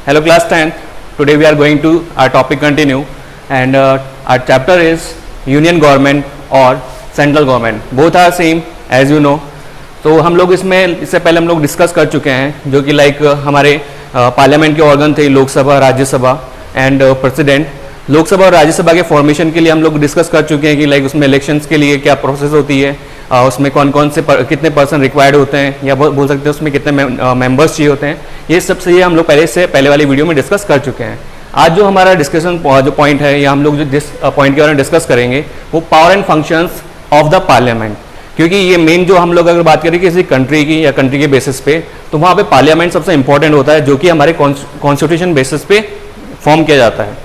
Hello class 10. Today we are going to our topic continue and our chapter is Union Government or Central Government. Both are same as you know. तो हम लोग इससे पहले हम लोग discuss कर चुके हैं जो कि लाइक हमारे पार्लियामेंट के ऑर्गन थे लोकसभा, राज्यसभा एंड प्रेसिडेंट. लोकसभा और राज्यसभा के फॉर्मेशन के लिए हम लोग डिस्कस कर चुके हैं कि लाइक उसमें इलेक्शंस के लिए क्या प्रोसेस होती है, उसमें कौन कौन से कितने पर्सन रिक्वायर्ड होते हैं या बोल सकते हैं उसमें कितने मेंबर्स चाहिए होते हैं. ये सब से हम लोग पहले वाली वीडियो में डिस्कस कर चुके हैं. आज जो हमारा डिस्कशन जो पॉइंट है या हम लोग जो पॉइंट के बारे में डिस्कस करेंगे वो power and functions of the parliament. क्योंकि ये मेन जो हम लोग अगर बात करें किसी कंट्री की या कंट्री के बेसिस पे तो वहाँ पे पार्लियामेंट सबसे इंपॉर्टेंट होता है जो कि हमारे कॉन्स्टिट्यूशन बेसिस पे फॉर्म किया जाता है.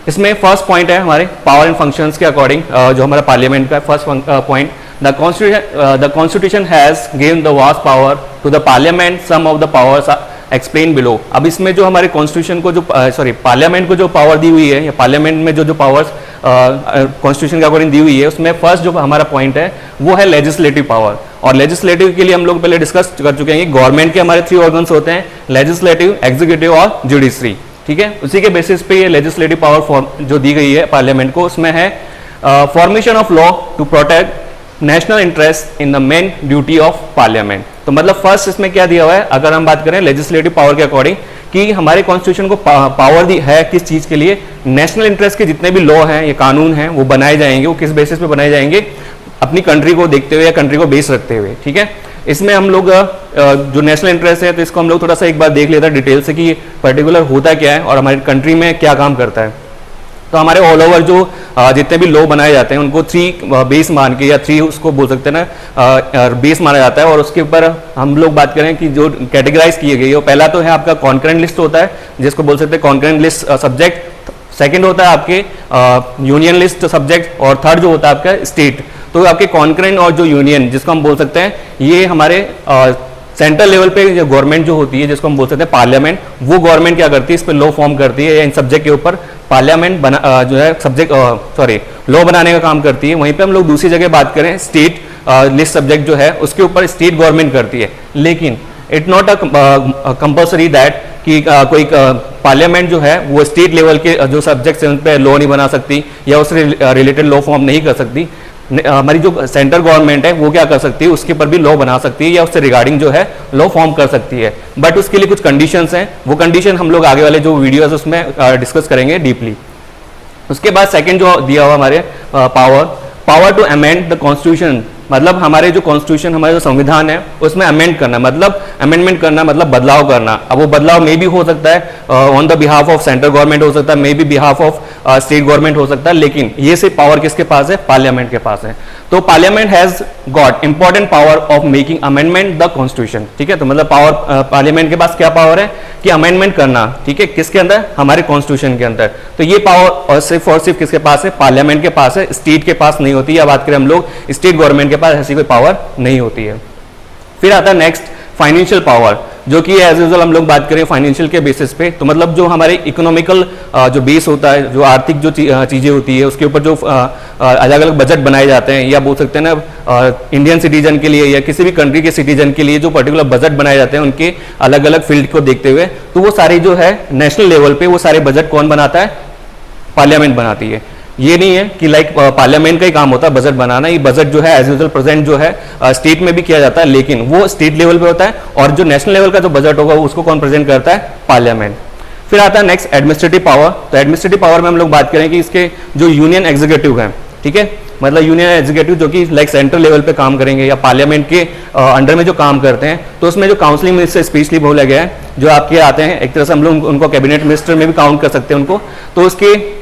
इसमें फर्स्ट पॉइंट है हमारे पावर एंड फंक्शंस के अकॉर्डिंग जो हमारा पार्लियामेंट का first point, the constitution has given the vast power to the parliament, some of the powers explain below. अब इसमें जो हमारे कॉन्स्टिट्यूशन को जो पार्लियामेंट को जो पावर दी हुई है या पार्लियामेंट में जो पावर्स कॉन्स्टिट्यूशन के अकॉर्डिंग दी हुई है उसमें फर्स्ट जो हमारा पॉइंट है वो है लेजिस्लेटिव पावर. और लेजिस्लेटिव के लिए हम लोग पहले डिस्कस कर चुके हैं कि गवर्नमेंट के हमारे 3 ऑर्गन्स होते हैं, लेजिस्लेटिव, एग्जीक्यूटिव और जुडिशरी. ठीक है, उसी के बेसिस पे ये लेजिस्लेटिव पावर जो दी गई है पार्लियामेंट को उसमें है formation of law to protect national interest in the main duty of parliament. तो मतलब फर्स्ट इसमें क्या दिया हुआ है अगर हम बात करें लेजिस्लेटिव पावर के अकॉर्डिंग कि हमारे कॉन्स्टिट्यूशन को पावर दी है किस चीज के लिए, नेशनल इंटरेस्ट के जितने भी लॉ हैं या कानून हैं वो बनाए जाएंगे, वो किस बेसिस पे बनाए जाएंगे, अपनी कंट्री को देखते हुए या कंट्री को बेस रखते हुए. ठीक है, इसमें हम लोग जो नेशनल इंटरेस्ट है तो इसको हम लोग थोड़ा सा एक बार देख लेते हैं डिटेल से कि पर्टिकुलर होता क्या है और हमारी कंट्री में क्या काम करता है. तो हमारे ऑल ओवर जो जितने भी लॉ बनाए जाते हैं उनको 3 बेस मान के या 3 उसको बोल सकते हैं ना बेस माना जाता है. और उसके ऊपर हम लोग बात करें कि जो कैटेगराइज किए गए वो पहला तो है आपका कॉन्करेंट लिस्ट होता है जिसको बोल सकते हैं कॉन्करेंट लिस्ट सब्जेक्ट. सेकंड होता है आपके यूनियन लिस्ट सब्जेक्ट और थर्ड जो होता है आपका स्टेट. तो आपके कॉन्करेंट और जो यूनियन जिसको हम बोल सकते हैं ये हमारे सेंट्रल लेवल पे जो गवर्नमेंट जो होती है जिसको हम बोल सकते हैं पार्लियामेंट, वो गवर्नमेंट क्या करती है इस पे लॉ फॉर्म करती है या इन सब्जेक्ट के ऊपर पार्लियामेंट जो है सब्जेक्ट लॉ बनाने का काम करती है. वहीं पे हम लोग दूसरी जगह बात करें स्टेट लिस्ट सब्जेक्ट जो है उसके ऊपर स्टेट गवर्नमेंट करती है. लेकिन it not a compulsory that कि कोई पार्लियामेंट जो है वो स्टेट लेवल के जो सब्जेक्ट्स हैं उन पर लॉ नहीं बना सकती या उससे रिलेटेड लॉ फॉर्म नहीं कर सकती. हमारी जो सेंट्रल गवर्नमेंट है वो क्या कर सकती है उसके ऊपर भी लॉ बना सकती है या उससे रिगार्डिंग जो है लॉ फॉर्म कर सकती है. बट उसके लिए कुछ कंडीशंस हैं, वो कंडीशन हम लोग आगे वाले जो वीडियोस उसमें डिस्कस करेंगे डीपली. उसके बाद सेकंड जो दिया हुआ हमारे power to amend the constitution, मतलब हमारे जो कॉन्स्टिट्यूशन हमारे जो संविधान है उसमें अमेंड करना मतलब अमेंडमेंट करना मतलब बदलाव करना. अब वो बदलाव मे भी हो सकता है on the behalf of central government हो सकता है, may be behalf of state government हो सकता है, लेकिन ये सिर्फ पावर किसके पास है, पार्लियामेंट के पास है. तो parliament has got important power of making amendment the constitution. ठीक है, तो मतलब पावर पार्लियामेंट के पास क्या पावर है कि अमेंडमेंट करना. ठीक है, किसके अंदर, हमारे कॉन्स्टिट्यूशन के अंदर. तो ये पावर सिर्फ और सिर्फ किसके पास है, पार्लियामेंट के पास है, स्टेट के पास नहीं होती. या बात करें हम लोग स्टेट गवर्नमेंट के पास ऐसी कोई पावर नहीं होती है. फिर आता है नेक्स्ट फाइनेंशियल पावर, जो कि एज यूजुअल हम लोग बात करें फाइनेंशियल के बेसिस पे. तो मतलब जो हमारे इकोनॉमिकल जो बेस होता है, जो आर्थिक जो चीजें होती है उसके ऊपर जो अलग अलग बजट बनाए जाते हैं या बोल सकते हैं ना इंडियन सिटीजन के लिए या किसी भी कंट्री के सिटीजन के लिए जो पर्टिकुलर बजट बनाए जाते हैं उनके अलग अलग फील्ड को देखते हुए, तो वो सारे जो है नेशनल लेवल पे वो सारे बजट कौन बनाता है, पार्लियामेंट बनाती है. ये नहीं है कि लाइक पार्लियामेंट का ही काम होता है बजट बनाना. ये बजट जो है एज यूजुअल प्रेजेंट जो है स्टेट में भी किया जाता है, लेकिन वो स्टेट लेवल पे होता है और जो नेशनल लेवल का जो बजट होगा उसको कौन प्रेजेंट करता है, पार्लियामेंट. फिर आता है नेक्स्ट एडमिनिस्ट्रेटिव पावर. तो एडमिनिस्ट्रेटिव पावर में हम लोग बात करें कि इसके जो यूनियन एग्जीक्यूटिव है, ठीक है, मतलब यूनियन एग्जीक्यूटिव जो कि लाइक सेंट्रल लेवल पे काम करेंगे या पार्लियामेंट के अंडर में जो काम करते हैं, तो उसमें जो काउंसिलिंग मिनिस्टर स्पेशली बोला गया है जो आपके आते हैं, एक तरह से हम लोग उनको कैबिनेट मिनिस्टर में भी काउंट कर सकते हैं उनको. तो उसके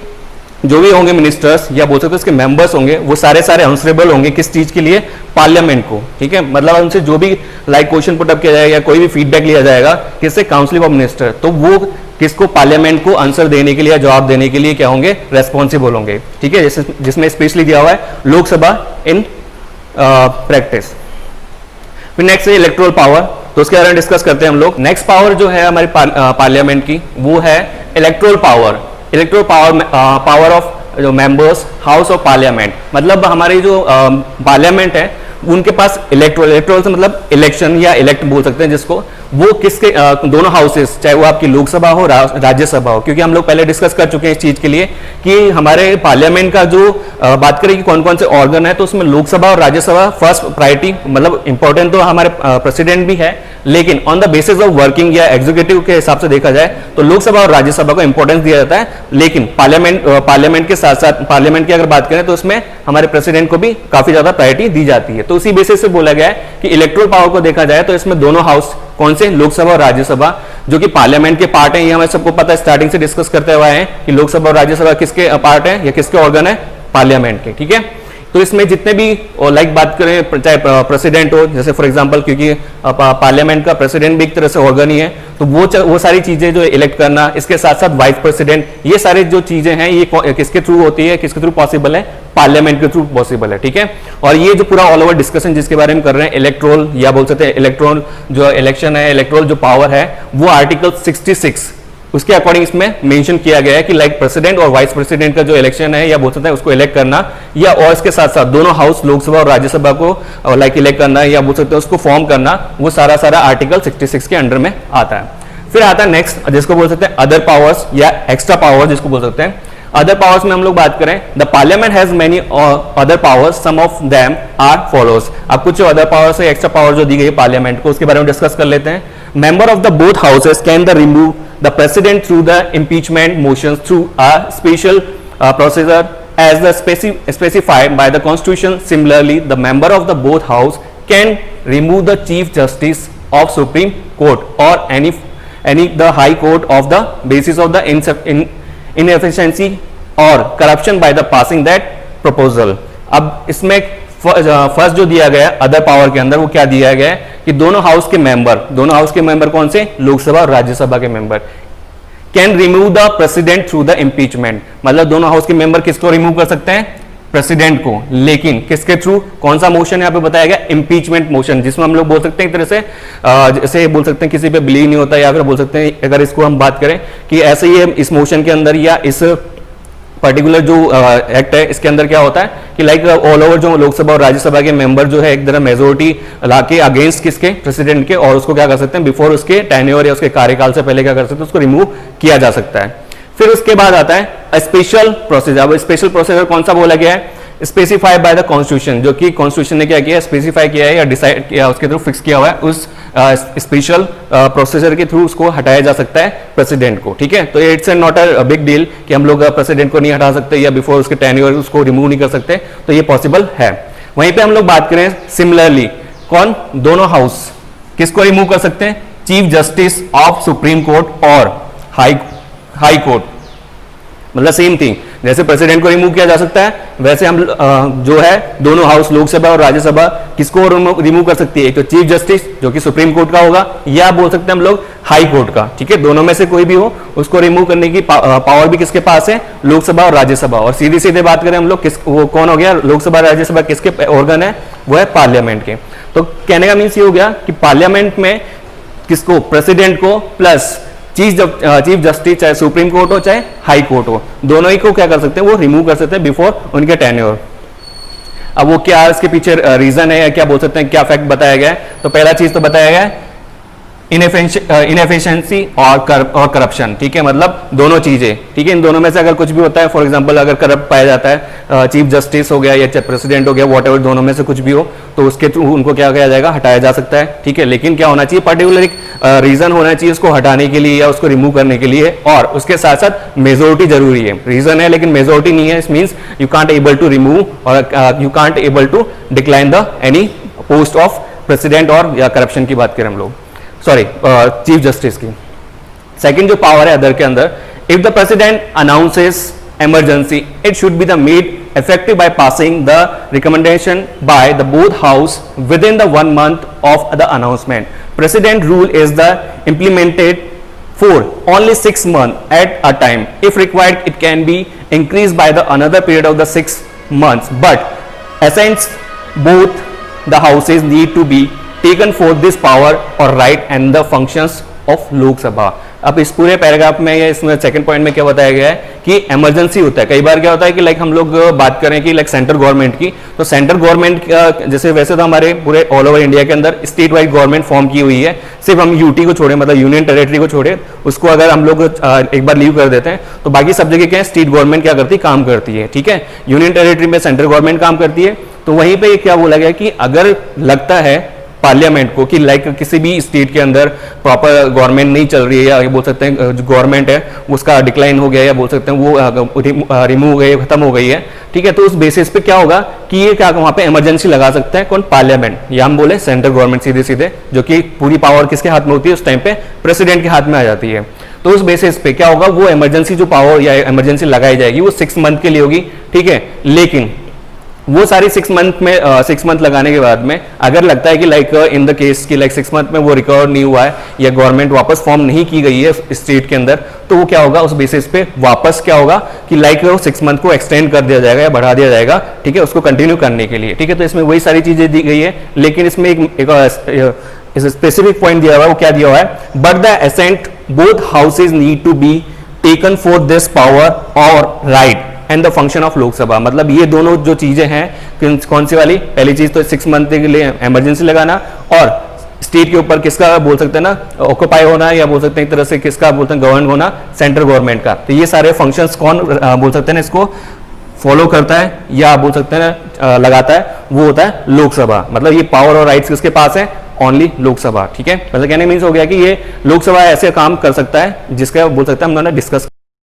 जो भी होंगे मिनिस्टर्स या बोल सकते हैं उसके मेंबर्स होंगे वो सारे आंसरेबल होंगे किस चीज के लिए, पार्लियामेंट को. ठीक है, मतलब उनसे जो भी लाइक क्वेश्चन पुट अप किया जाएगा या कोई भी फीडबैक लिया जाएगा किससे, काउंसिल ऑफ मिनिस्टर, तो वो किसको, पार्लियामेंट को आंसर देने के लिए या जवाब देने के लिए क्या होंगे, रेस्पॉन्सिबल होंगे. ठीक है, जिसमें स्पेशली दिया हुआ है लोकसभा इन प्रैक्टिस. फिर नेक्स्ट है इलेक्टोरल पावर. तो उसके बारे में डिस्कस करते हैं हम लोग. नेक्स्ट पावर जो है हमारी पार्लियामेंट की वो है electoral power. Electoral power of जो मेंबर्स हाउस ऑफ पार्लियामेंट, मतलब हमारी जो पार्लियामेंट है उनके पास इलेक्टोरल से मतलब इलेक्शन या इलेक्ट बोल सकते हैं जिसको, वो किसके दोनों हाउसेस, चाहे वो आपकी लोकसभा हो राज्यसभा हो, क्योंकि हम लोग पहले डिस्कस कर चुके हैं इस चीज के लिए कि हमारे पार्लियामेंट का जो बात करें कि कौन कौन से ऑर्गन है, तो उसमें लोकसभा और राज्यसभा फर्स्ट प्रायोरिटी, मतलब इंपॉर्टेंट तो हमारे प्रेसिडेंट भी है, लेकिन on the basis of working या एग्जीक्यूटिव के हिसाब से देखा जाए तो लोकसभा और राज्यसभा को इंपॉर्टेंस दिया जाता है, लेकिन पार्लियामेंट के साथ साथ पार्लियामेंट की अगर बात करें तो उसमें हमारे प्रेसिडेंट को भी काफी ज्यादा प्रायोरिटी दी जाती है। तो उसी बेसिस से बोला गया है कि इलेक्टोरल पावर को देखा जाए तो इसमें दोनों हाउस कौन से, लोकसभा और राज्यसभा, जो कि पार्लियामेंट के पार्ट है, ये हमें सबको पता है, स्टार्टिंग से डिस्कस करते हुए हैं कि लोकसभा और राज्यसभा किसके पार्ट है या किसके ऑर्गन है, पार्लियामेंट के। ठीक है, तो इसमें जितने भी लाइक बात करें, चाहे प्रेसिडेंट हो, जैसे फॉर एग्जांपल, क्योंकि पार्लियामेंट का प्रेसिडेंट भी एक तरह से ऑर्गन ही है, तो वो सारी चीजें जो इलेक्ट करना, इसके साथ साथ वाइस प्रेसिडेंट, ये सारी जो चीजें हैं ये किसके थ्रू होती है, किसके थ्रू पॉसिबल है, पार्लियामेंट के थ्रू पॉसिबल है। ठीक है, और ये जो पूरा ऑल ओवर डिस्कशन जिसके बारे में कर रहे हैं, इलेक्ट्रोल या बोल सकते हैं इलेक्ट्रोल जो इलेक्शन है, इलेक्ट्रोल जो पावर है, वो आर्टिकल 66 उसके अकॉर्डिंग इसमें मेंशन किया गया है कि लाइक प्रेसिडेंट और वाइस प्रेसिडेंट का जो इलेक्शन है या बोल सकते हैं उसको इलेक्ट करना, या और इसके साथ साथ दोनों हाउस लोकसभा और राज्यसभा को लाइक इलेक्ट करना या बोल सकते हैं उसको फॉर्म करना, वो सारा आर्टिकल 66 के अंडर में आता है। फिर आता है नेक्स्ट, जिसको बोल सकते हैं अदर पावर्स या एक्स्ट्रा पावर जिसको बोल सकते हैं। अदर पावर्स में हम लोग बात करें, the parliament has many other powers, some of them are follows. अब कुछ अदर पावर्स है, एक्स्ट्रा पावर जो दी गई है पार्लियामेंट को, उसके बारे में डिस्कस कर लेते हैं। Member of the both houses can the remove the president through the impeachment motions through a special procedure as the specified by the constitution. Similarly, the member of the both house can remove the chief justice of supreme court or any the high court of the basis of the inefficiency or corruption by the passing that proposal. अब इसमें first जो दिया गया other power के अंदर, वो क्या दिया गया है कि दोनों हाउस के मेंबर कौन से, लोकसभा और राज्यसभा के member can remove the president through the impeachment, मतलब दोनों हाउस के मेंबर किसको रिमूव कर सकते हैं, प्रेसिडेंट को, लेकिन किसके थ्रू, कौन सा मोशन यहाँ पे बताया गया, इम्पीचमेंट मोशन, जिसमें हम लोग बोल सकते हैं एक तरह से जैसे बोल सकते हैं किसी पे बिलीव नहीं होता, या फिर बोल सकते हैं अगर इसको हम बात करें कि ऐसे ही इस मोशन के अंदर या इस पर्टिकुलर जो एक्ट है इसके अंदर क्या होता है कि लाइक ऑल ओवर जो लोकसभा और राज्यसभा के मेंबर जो है एक तरह मेजोरिटी लाके अगेंस्ट किसके, प्रेसिडेंट के, और उसको क्या कर सकते हैं बिफोर उसके टेन्योर या उसके कार्यकाल से पहले क्या कर सकते हैं, उसको रिमूव किया जा सकता है। फिर उसके बाद आता है स्पेशल प्रोसीजर। अब स्पेशल प्रोसीजर कौन सा बोला गया है, स्पेसिफाइड बाय द कॉन्स्टिट्यूशन, जो कि कॉन्स्टिट्यूशन ने क्या किया, स्पेसिफाई किया है या डिसाइड किया, उसके थ्रू फिक्स किया हुआ है, उस स्पेशल प्रोसीजर के थ्रू उसको हटाया जा सकता है प्रेसिडेंट को। ठीक है, तो it's not a big deal कि हम लोग प्रेसिडेंट को नहीं हटा सकते या बिफोर उसके टेन्योर उसको रिमूव नहीं कर सकते, तो ये पॉसिबल है। वहीं पे हम लोग बात करें सिमिलरली, कौन, दोनों हाउस किसको रिमूव कर सकते हैं, chief justice of supreme court और हाई कोर्ट, मतलब सेम थिंग, जैसे प्रेसिडेंट को रिमूव किया जा सकता है वैसे हम जो है दोनों हाउस लोकसभा और राज्यसभा किसको रिमूव कर सकती है, एक तो चीफ जस्टिस जो कि सुप्रीम कोर्ट का होगा, या बोल सकते हैं हम लोग हाई कोर्ट का। ठीक है, दोनों में से कोई भी हो उसको रिमूव करने की पावर भी किसके पास है, लोकसभा और राज्यसभा। और सीधी सीधे बात करें हम लोग वो कौन हो गया, लोकसभा राज्यसभा किसके ऑर्गन है, वो है पार्लियामेंट के। तो कहने का मीन्स ये हो गया कि पार्लियामेंट में किसको, प्रेसिडेंट को प्लस चीफ जस्टिस, चाहे सुप्रीम कोर्ट हो चाहे हाई कोर्ट हो, दोनों ही को क्या कर सकते हैं, वो रिमूव कर सकते हैं बिफोर उनके टेन्योर। अब वो क्या इसके पीछे रीजन है या क्या बोल सकते हैं, क्या फैक्ट बताया गया है, तो पहला चीज तो बताया गया है इनएफिशिएंसी और करप्शन। ठीक है, मतलब दोनों चीजें, ठीक है, इन दोनों में से अगर कुछ भी होता है, फॉर एग्जांपल अगर करप्ट पाया जाता है, चीफ जस्टिस हो गया या प्रेसिडेंट हो गया, वॉटएवर, दोनों में से कुछ भी हो, तो उसके थ्रू उनको क्या किया जाएगा, हटाया जा सकता है। ठीक है, लेकिन क्या होना चाहिए, पर्टिकुलर एक रीजन होना चाहिए उसको हटाने के लिए या उसको रिमूव करने के लिए, और उसके साथ साथ मेजोरिटी जरूरी है। रीजन है लेकिन मेजोरिटी नहीं है, इस means you can't able to remove और you can't able to decline the any post of president, और या करप्शन की बात करें हम लोग, सॉरी चीफ जस्टिस की। सेकंड जो पावर है अदर के अंदर, if the president announces emergency, it should be the made effective by passing the recommendation by the both house within the 1 month of the announcement. President rule is the implemented for only 6 months at a time. If required, it can be increased by the another period of the 6 months. But essence both the houses need to be taken for this power or right and the functions of Lok Sabha. अब इस पूरे paragraph में या इसमें second point में क्या बताया गया है कि इमरजेंसी होता है। कई बार क्या होता है कि लाइक हम लोग बात करें कि लाइक सेंट्रल गवर्नमेंट की, तो सेंट्रल गवर्नमेंट जैसे वैसे तो हमारे पूरे ऑल ओवर इंडिया के अंदर स्टेट वाइड गवर्नमेंट फॉर्म की हुई है, सिर्फ हम यूटी को छोड़े मतलब यूनियन टेरिटरी को छोड़े, उसको अगर हम लोग एक बार लीव कर देते हैं तो बाकी सब जगह क्या है, स्टेट गवर्नमेंट क्या करती है, काम करती है। ठीक है, यूनियन टेरिटरी में सेंट्रल गवर्नमेंट काम करती है। तो वहीं पे क्या बोला गया कि अगर लगता है पार्लियामेंट को कि लाइक किसी भी स्टेट के अंदर प्रॉपर गवर्नमेंट नहीं चल रही है, या बोल सकते हैं जो गवर्नमेंट है उसका डिक्लाइन हो गया, या बोल सकते हैं वो रिमूव हो गई, खत्म हो गई है, ठीक है, तो उस बेसिस पे क्या होगा कि ये क्या वहां पे इमरजेंसी लगा सकता है कौन, पार्लियामेंट, या हम बोले सेंट्रल गवर्नमेंट सीधे सीधे, जो कि पूरी पावर किसके हाथ में होती है उस टाइम पे, प्रेसिडेंट के हाथ में आ जाती है। तो उस बेसिस पे क्या होगा, वो इमरजेंसी जो पावर या इमरजेंसी लगाई जाएगी वो 6 मंथ के लिए होगी। ठीक है, लेकिन वो सारी 6 मंथ में 6 मंथ लगाने के बाद में अगर लगता है कि लाइक इन द केस कि लाइक 6 मंथ में वो रिकवर नहीं हुआ है या गवर्नमेंट वापस फॉर्म नहीं की गई है स्टेट के अंदर, तो वो क्या होगा, उस बेसिस पे वापस क्या होगा कि लाइक वो 6 मंथ को एक्सटेंड कर दिया जाएगा या बढ़ा दिया जाएगा। ठीक है, उसको कंटिन्यू करने के लिए। ठीक है, तो इसमें वही सारी चीजें दी गई है, लेकिन इसमें एक स्पेसिफिक पॉइंट दिया हुआ है, वो क्या दिया हुआ है, but the assent both houses need to be taken for this power और right and the function of Lok Sabha. मतलब ये दोनों जो चीजें हैं, कौन सी वाली, पहली चीज तो 6 मंथ के लिए इमरजेंसी लगाना, और स्टेट के ऊपर किसका बोल सकते हैं ना ऑक्यूपाई होना, या बोल सकते हैं एक तरह से किसका बोलते हैं गवर्न होना, सेंट्रल गवर्नमेंट का। तो ये सारे फंक्शंस कौन बोल सकते हैं ना इसको फॉलो करता है या बोल सकते हैं लगाता है, वो होता है लोकसभा। मतलब ये पावर और राइट्स किसके पास है, ओनली लोकसभा। ठीक है, मतलब कहने मीन्स हो गया कि ये लोकसभा ऐसे काम कर सकता है जिसका बोल सकते हैं हम लोगों ने डिस्कस